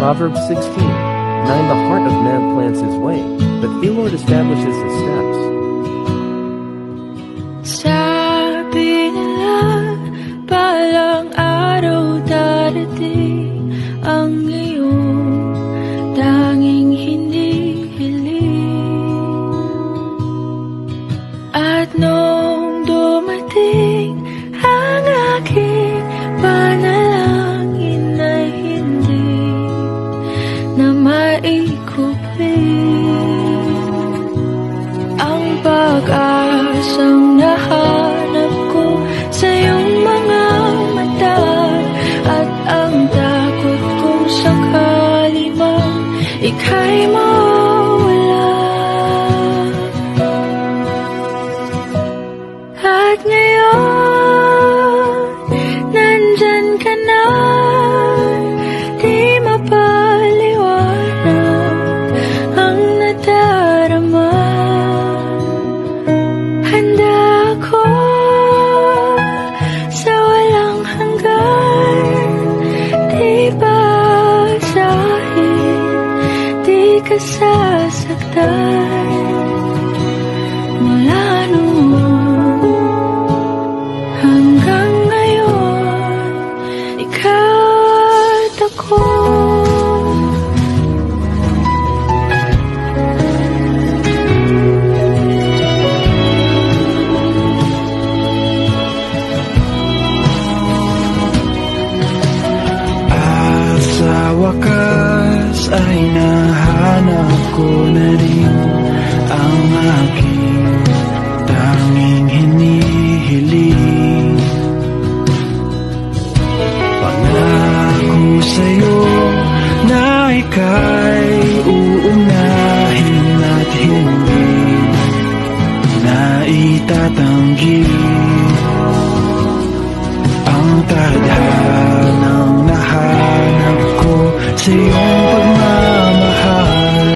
Proverbs 16:9. The heart of man plans his way, but the Lord establishes his steps. Sabi nila, balang araw darating ang iyong tanging hinihiling. At nung dumating ang aking panalangin ay hindi na maikupin ang pag-asang nahanap ko sa iyong mga mata, at ang takot kong sakali mang ika'y mawala. At ngayon, nandyan ka na, di mapaliwanag ang nadarama. Handa ako sa walang hanggan, di basahin, di ka sasaktan. Mula noon hanggang ngayon, ikaw at ako. Sa wakas ay nahanap ko na rin ang aking tanging hinihiling. Pangako sa'yo na ika'y uunahin at hindi na itatanggi ang tadhanang nahanap ko sa'yo.